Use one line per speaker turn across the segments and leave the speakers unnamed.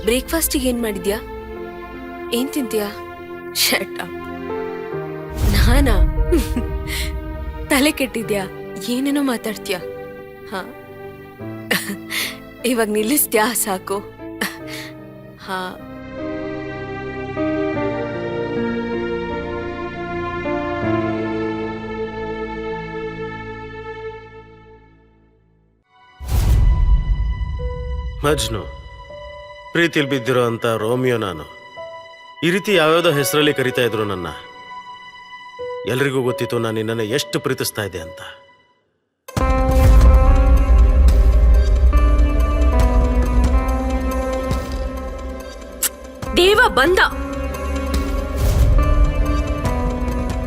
ಬ್ರೇಕ್ಫಾಸ್ಟಿಗೆ ಏನ್ ಮಾಡಿದ್ಯಾ? ಏನ್ ತಿಂತೀಯಾ? Shut up. ನಾನಾ? ತಲೆ ಕೆಟ್ಟಿದ್ಯಾ? ಏನೇನೋ ಮಾತಾಡ್ತೀಯಾ? ಹಾ, ಇವಾಗ ನಿಲ್ಲಿಸ್ತ್ಯಾ? ಸಾಕು. ಹಾ,
ಮಜ್ನು, ಪ್ರೀತಿಲ್ ಬಿದ್ದಿರೋ ಅಂತ ರೋಮಿಯೋ ನಾನು. ಈ ರೀತಿ ಯಾವ್ಯಾವುದೋ ಹೆಸರಲ್ಲಿ ಕರಿತಾ ಇದ್ರು ನನ್ನ. ಎಲ್ರಿಗೂ ಗೊತ್ತಿತ್ತು ನಾನು ನಿನ್ನನ್ನು ಎಷ್ಟು ಪ್ರೀತಿಸ್ತಾ ಇದ್ದೆ ಅಂತ.
ದೇವ ಬಂದ.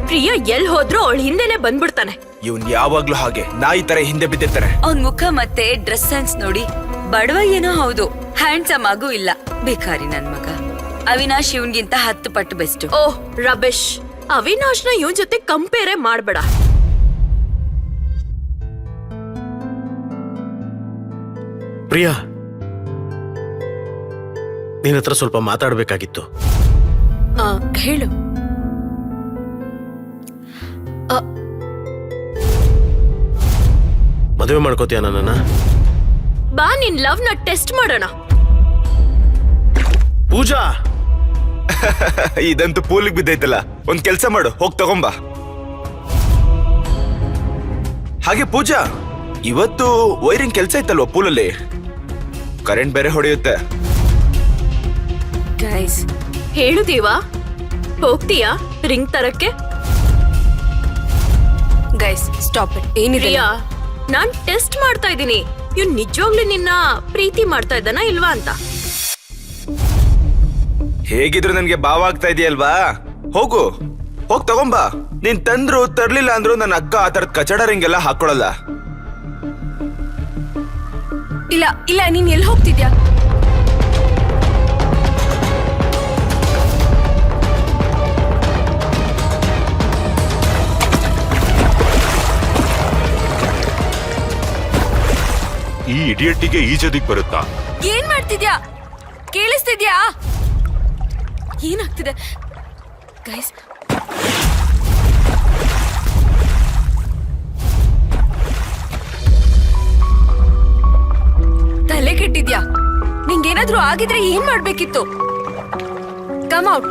ಪ್ರಿಯ ಎಲ್ ಹೋದ್ರು ಅವಳ ಹಿಂದೆನೆ ಬಂದ್ಬಿಡ್ತಾನೆ.
ಇವನ್ ಯಾವಾಗ್ಲೂ ಹಾಗೆ ನಾಯಿ ತರ ಹಿಂದೆ ಬಿದ್ದಿರ್ತಾರೆ.
ಅವ್ನ್ ಮುಖ ಮತ್ತೆ ಡ್ರೆಸ್ ಸೆನ್ಸ್ ನೋಡಿ ಬಡವ ಏನೋ ಹೌದು, ಹ್ಯಾಂಡ್ಸಮ್ ಆಗೂ ಇಲ್ಲ. ಬೇಕಾರಿ ನನ್ ಮಗ. ಅವಿನಾಶ್ ಇವನ್ಗಿಂತ 10 ಪಟ್ಟು ಬೆಸ್ಟ್.
ಓಹ್ ರಬೇಶ್, ಅವಿನಾಶ್ನ ಇವನ್ ಜೊತೆ ಕಂಪೇರೆ ಮಾಡ್ಬೇಡ.
ಪ್ರಿಯಾ, ನಿನ್ನ ಹತ್ರ ಸ್ವಲ್ಪ ಮಾತಾಡ್ಬೇಕಾಗಿತ್ತು.
ಹೇಳು.
ಮದುವೆ ಮಾಡ್ಕೋತೀಯ ನನ್ನನ್ನ?
ಬಾ, ನಿನ್ ಲವ್ ನ ಟೆಸ್ಟ್ ಮಾಡೋಣ.
ಪೂಜಾ,
ಇದಂತೂ ಪೂಲಿಗೆ ಬಿದ್ದೈತಲ್ಲ. ಒಂದ್ ಕೆಲ್ಸ ಮಾಡು, ಹೋಗ್ ತಗೊಂಬ. ಹಾಗೆ ಪೂಜಾ, ಇವತ್ತು ವೈರಿಂಗ್ ಕೆಲ್ಸ ಇತ್ತಲ್ವ ಪೂಲಲ್ಲಿ? ಕರೆಂಟ್ ಬೇರೆ ಹೊಡೆಯುತ್ತೆ.
ಗೈಸ್,
ಹೇಳು ದೇವಾ, ಹೋಗ್ತೀಯಾ ರಿಂಗ್ ತರಕ್ಕೆ?
Guys stop it. ಏನಿದೆ?
ಪ್ರಿಯಾ, ನಾನ್ ಟೆಸ್ಟ್ ಮಾಡ್ತಾ ಇದ್ದೀನಿ, ಇವ್ನ್ ನಿಜವಾಗ್ಲೂ ನಿನ್ನ ಪ್ರೀತಿ ಮಾಡ್ತಾ ಇದ್ದಾನ ಇಲ್ವಾ ಅಂತ.
ಹೇಗಿದ್ರು ನನ್ಗೆ ಭಾವ ಆಗ್ತಾ ಇದೆಯಲ್ವಾ? ಹೋಗು, ಹೋಗ್ ತಗೊಂಬ. ನೀನ್ ತಂದ್ರು ತರ್ಲಿಲ್ಲ ಅಂದ್ರು ನನ್ನ ಅಕ್ಕ ಆ ತರದ್ ಕಚಡ ರಿಂಗ್ ಎಲ್ಲ ಹಾಕೊಳಲ್ಲ.
ಇಲ್ಲ ಇಲ್ಲ, ನೀನ್ ಎಲ್ಲಿ ಹೋಗ್ತಿದ್ಯಾ?
ಈ ಇಡಿಯಟ್ಟಿಗೆ ಈಜೋದಿಕ್ ಬರುತ್ತಾ?
ಏನ್ ಮಾಡ್ತಿದ್ಯಾ? ಕೇಳಿಸ್ತಿದ್ಯಾ?
ಏನಾಗ್ತಿದೆ ಗೈಸ್? ತಲೆ ಕೆಟ್ಟಿದ್ಯಾ? ನಿಂಗೇನಾದ್ರೂ ಆಗಿದ್ರೆ ಏನ್ ಮಾಡ್ಬೇಕಿತ್ತು? Come out.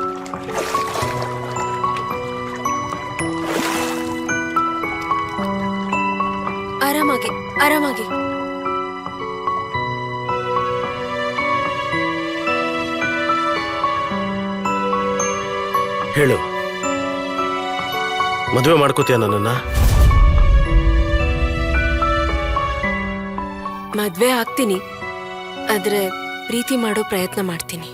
ಆರಾಮಾಗಿ ಆರಾಮಾಗಿ.
ಹೇಳು, ಮದುವೆ ಮಾಡ್ಕೋತೀಯ ನನ್ನನ್ನ?
ಮದ್ವೆ ಆಗ್ತೀನಿ, ಆದ್ರೆ ಪ್ರೀತಿ ಮಾಡೋ ಪ್ರಯತ್ನ ಮಾಡ್ತೀನಿ.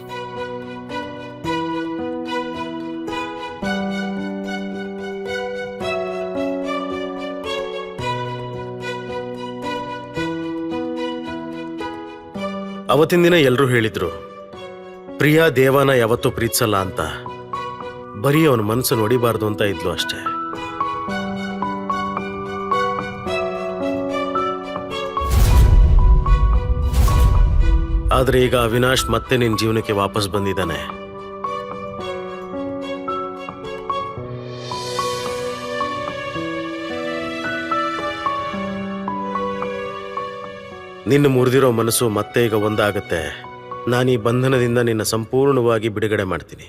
ಅವತ್ತಿನ ದಿನ ಎಲ್ರೂ ಹೇಳಿದ್ರು ಪ್ರಿಯಾ ದೇವನ ಯಾವತ್ತೂ ಪ್ರೀತಿಸಲ್ಲ ಅಂತ. ಬರೀ ಅವನ ಮನಸ್ಸು ನೋಡಿಬಾರ್ದು ಅಂತ ಇದ್ಲು ಅಷ್ಟೇ. ಆದ್ರೆ ಈಗ ಅವಿನಾಶ್ ಮತ್ತೆ ನಿನ್ ಜೀವನಕ್ಕೆ ವಾಪಸ್ ಬಂದಿದ್ದಾನೆ. ನಿನ್ನ ಮುರಿದಿರೋ ಮನಸ್ಸು ಮತ್ತೆ ಈಗ ಒಂದಾಗತ್ತೆ. ನಾನು ಈ ಬಂಧನದಿಂದ ನಿನ್ನ ಸಂಪೂರ್ಣವಾಗಿ ಬಿಡುಗಡೆ ಮಾಡ್ತೀನಿ.